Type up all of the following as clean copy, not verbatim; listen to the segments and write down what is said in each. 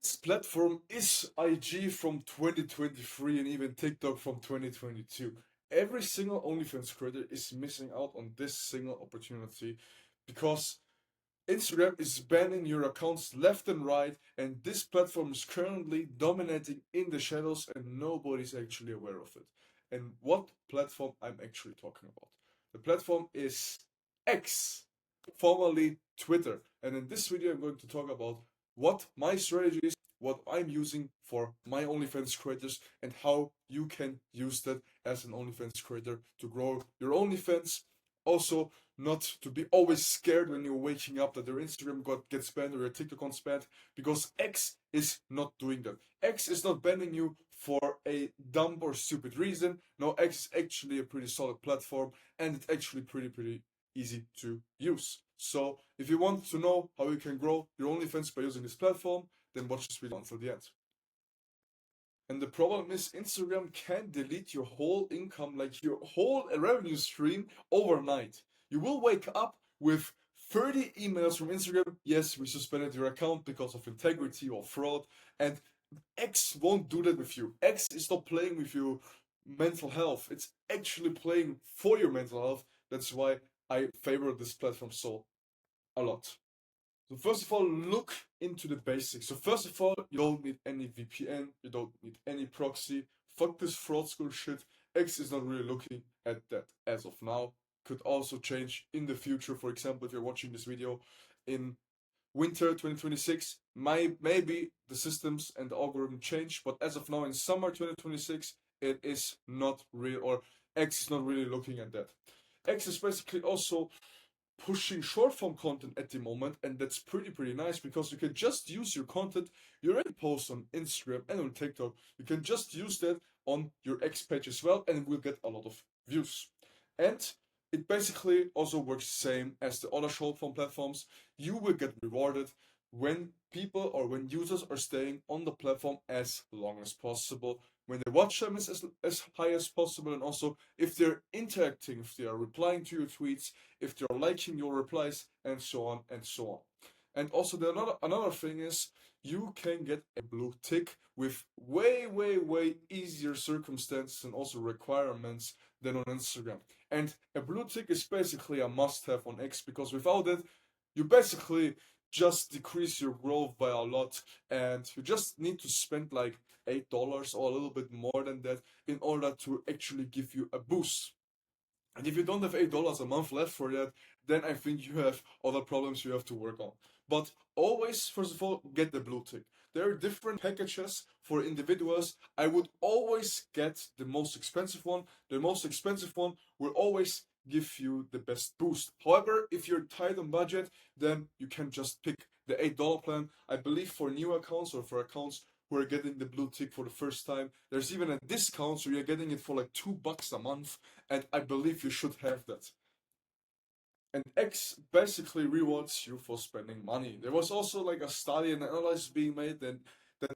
This platform is IG from 2023 and even TikTok from 2022. Every single OnlyFans creator is missing out on this single opportunity because Instagram is banning your accounts left and right, and this platform is currently dominating in the shadows, and nobody's actually aware of it. And what platform I'm actually talking about? The platform is X, formerly Twitter. And in this video, I'm going to talk about what my strategy is, what I'm using for my OnlyFans creators, and how you can use that as an OnlyFans creator to grow your OnlyFans. Also, not to be always scared when you're waking up that your Instagram gets banned or your TikTok gets banned, because X is not doing that. X is not banning you for a dumb or stupid reason. No, X is actually a pretty solid platform, and it's actually pretty easy to use. So if you want to know how you can grow your OnlyFans by using this platform, then watch this video until the end. And the problem is Instagram can delete your whole income, like your whole revenue stream overnight. You will wake up with 30 emails from Instagram. Yes, we suspended your account because of integrity or fraud. And X won't do that with you. X is not playing with your mental health. It's actually playing for your mental health. That's why I favor this platform so a lot. So first of all, look into the basics. So first of all, you don't need any VPN, you don't need any proxy. Fuck this fraud school shit. X is not really looking at that as of now. Could also change in the future. For example, if you're watching this video in winter 2026, maybe the systems and the algorithm change, but as of now in summer 2026, it is not real, or X is not really looking at that. X is basically also pushing short form content at the moment, and that's pretty nice because you can just use your content you already post on Instagram and on TikTok. You can just use that on your X page as well, and it will get a lot of views. And it basically also works same as the other short form platforms. You will get rewarded when people or when users are staying on the platform as long as possible, when the watch time is as high as possible, and also if they're interacting, if they are replying to your tweets, if they're liking your replies, and so on and so on. And also, another thing is you can get a blue tick with way easier circumstances and also requirements than on Instagram. And a blue tick is basically a must-have on X, because without it, you basically just decrease your growth by a lot, and you just need to spend like $8 or a little bit more than that in order to actually give you a boost. And if you don't have $8 a month left for that, then I think you have other problems you have to work on. But always, first of all, get the blue tick. There are different packages for individuals. I would always get the most expensive one. The most expensive one will always give you the best boost. However, if you're tight on budget, then you can just pick the $8 plan. I believe for new accounts or for accounts who are getting the blue tick for the first time, there's even a discount, so you're getting it for like $2 a month, and I believe you should have that. And X basically rewards you for spending money. There was also like a study and analysis being made that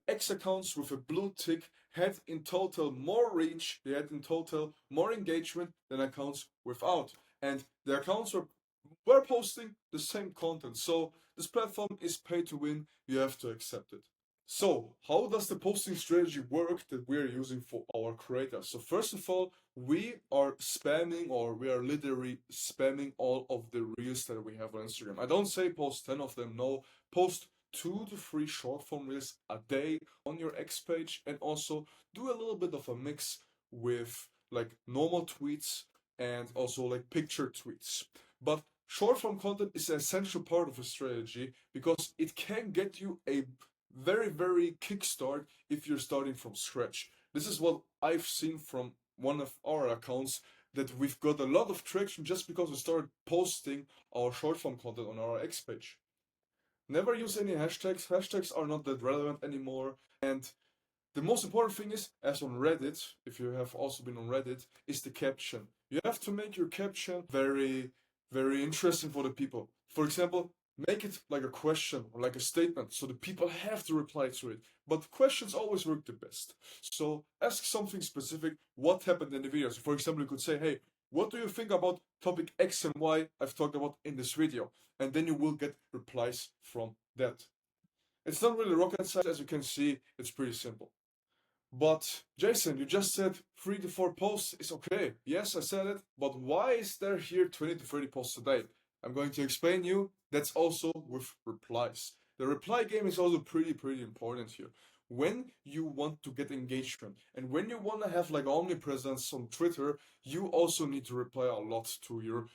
X accounts with a blue tick had in total more reach, they had in total more engagement than accounts without. And the accounts were posting the same content. So this platform is pay to win, you have to accept it. So, how does the posting strategy work that we're using for our creators? So, first of all, we are spamming, or we are literally spamming all of the reels that we have on Instagram. I don't say post 10 of them, no. Post 2 to 3 short form reels a day on your X page, and also do a little bit of a mix with like normal tweets and also like picture tweets. But short form content is an essential part of a strategy because it can get you a very kickstart if you're starting from scratch. This is what I've seen from one of our accounts, that we've got a lot of traction just because we started posting our short form content on our X page. Never use any hashtags. Hashtags are not that relevant anymore. And the most important thing is, as on Reddit, if you have also been on Reddit, is the caption. You have to make your caption very interesting for the people. For example, make it like a question or like a statement so the people have to reply to it. But questions always work the best. So ask something specific. What happened in the video? So for example, you could say, hey, what do you think about topic X and Y I've talked about in this video? And then you will get replies from that. It's not really rocket science, as you can see, it's pretty simple. But Jason, you just said 3 to 4 posts is okay. Yes, I said it, but why is there here 20 to 30 posts a day? I'm going to explain you. That's also with replies. The reply game is also pretty important here. When you want to get engagement and when you want to have like omnipresence on Twitter, you also need to reply a lot to your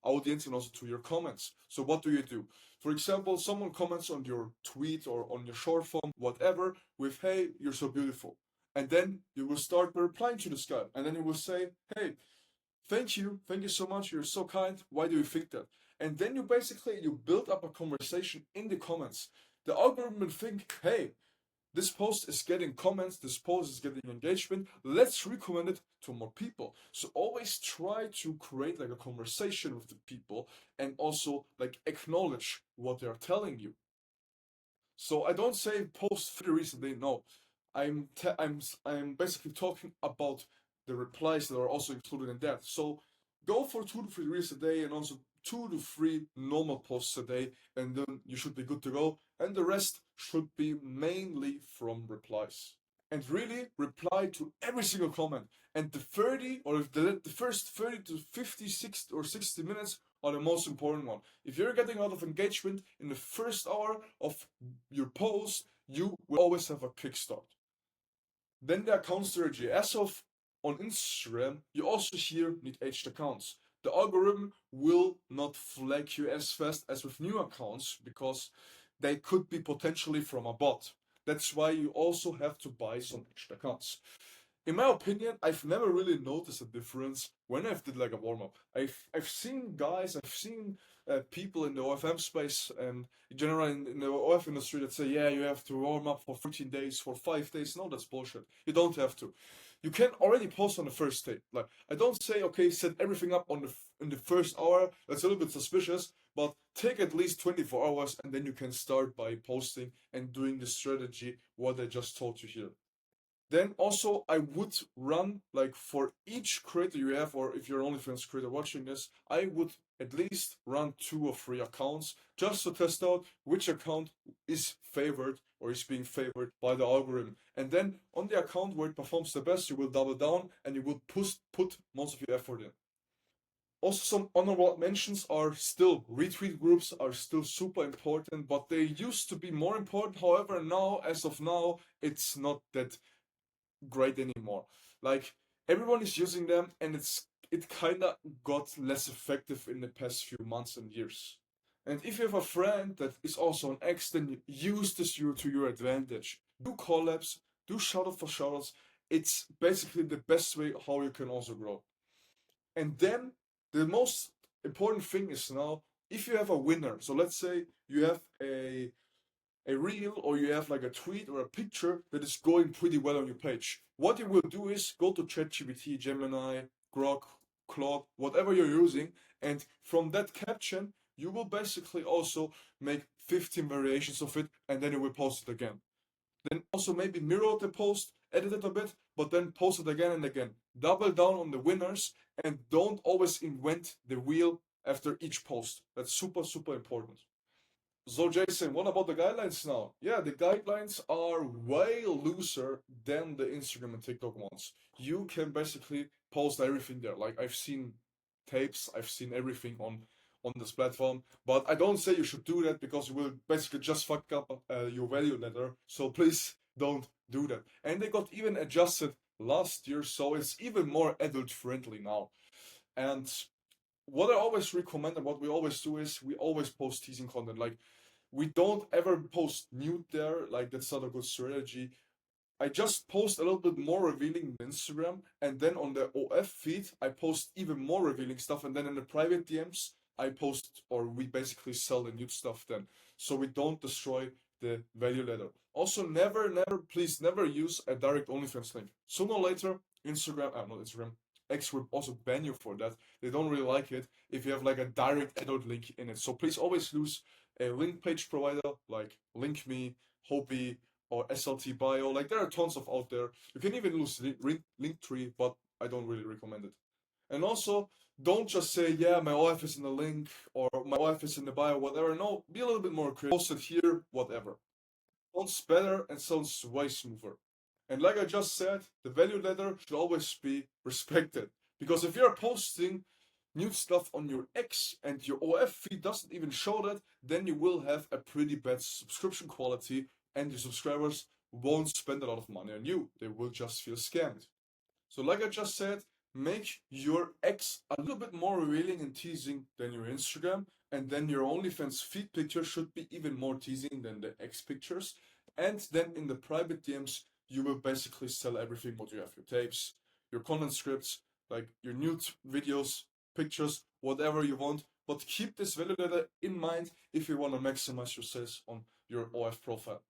audience and also to your comments. So what do you do? For example, someone comments on your tweet or on your short form, whatever, with "Hey, you're so beautiful," and then you will start by replying to this guy, and then you will say, "Hey, thank you so much, you're so kind. Why do you think that?" And then you build up a conversation in the comments. The algorithm will think, "Hey, this post is getting comments, this post is getting engagement. Let's recommend it to more people." So always try to create like a conversation with the people and also like acknowledge what they're telling you. So I don't say post 3 reasons they know. I'm basically talking about the replies that are also included in that. So go for 2 to 3 reels a day and also 2 to 3 normal posts a day, and then you should be good to go. And the rest should be mainly from replies. And really reply to every single comment. And the 30 or if the first 30 to 56 or 60 minutes are the most important one. If you're getting a lot of engagement in the first hour of your post, you will always have a kickstart. Then the account strategy. As of on Instagram, you also here need aged accounts. The algorithm will not flag you as fast as with new accounts because they could be potentially from a bot. That's why you also have to buy some aged accounts. In my opinion, I've never really noticed a difference when I've did like a warm up. I've seen guys, I've seen people in the OFM space and in general in the OF industry that say, yeah, you have to warm up for 14 days, for 5 days. No, that's bullshit. You don't have to. You can already post on the first day. Like I don't say, okay, set everything up on the in the first hour. That's a little bit suspicious, but take at least 24 hours and then you can start by posting and doing the strategy what I just told you here. Then also I would run like for each creator you have, or if you're an OnlyFans creator watching this, I would at least run 2 or 3 accounts just to test out which account is favored or is being favored by the algorithm. And then on the account where it performs the best, you will double down and you will put most of your effort in. Also, some honorable mentions are still retweet groups are still super important, but they used to be more important. However, now, as of now, it's not that great anymore. Like everyone is using them, and it kind of got less effective in the past few months and years. And if you have a friend that is also an ex, then use this to your advantage. Do collabs, do shoutout for shoutouts. It's basically the best way how you can also grow. And then the most important thing is now if you have a winner. So let's say you have a reel or you have like a tweet or a picture that is going pretty well on your page. What you will do is go to ChatGPT, Gemini, Grok, Claude, whatever you're using, and from that caption, you will basically also make 15 variations of it and then you will post it again. Then also maybe mirror the post, edit it a bit, but then post it again and again. Double down on the winners and don't always invent the wheel after each post. That's super important. So Jason, what about the guidelines now? Yeah, the guidelines are way looser than the Instagram and TikTok ones. You can basically post everything there. Like I've seen tapes, I've seen everything on this platform, but I don't say you should do that because you will basically just fuck up your value ladder. So please don't do that. And they got even adjusted last year, so it's even more adult friendly now. And what I always recommend and what we always do is we always post teasing content. Like we don't ever post nude there. Like that's not a good strategy. I just post a little bit more revealing on Instagram, and then on the OF feed, I post even more revealing stuff, and then in the private DMs, I post or we basically sell the nude stuff then, so we don't destroy the value ladder. Also, please never use a direct OnlyFans link. Sooner or later, not Instagram, X will also ban you for that. They don't really like it if you have like a direct adult link in it. So please always use a link page provider like LinkMe, Hobby, or SLT Bio. Like there are tons of out there. You can even use Linktree, but I don't really recommend it. And also, don't just say, yeah, my OF is in the link or my OF is in the bio, whatever. No, be a little bit more creative. Post it here, whatever. sounds better and sounds way smoother. And like I just said, the value ladder should always be respected. Because if you're posting nude stuff on your X and your OF feed doesn't even show that, then you will have a pretty bad subscription quality and your subscribers won't spend a lot of money on you. They will just feel scammed. So, like I just said, make your X a little bit more revealing and teasing than your Instagram, and then your OnlyFans feed picture should be even more teasing than the X pictures. And then in the private DMs, you will basically sell everything what you have, your tapes, your content scripts, like your nude videos, pictures, whatever you want. But keep this value ladder in mind if you want to maximize your sales on your OF profile.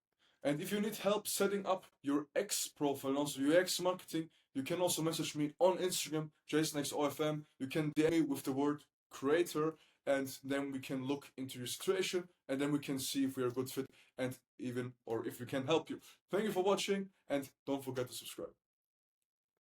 And if you need help setting up your X profile and also your X marketing, you can also message me on Instagram, JasonXOFM. You can DM me with the word creator, and then we can look into your situation, and then we can see if we are a good fit and even or if we can help you. Thank you for watching, and don't forget to subscribe.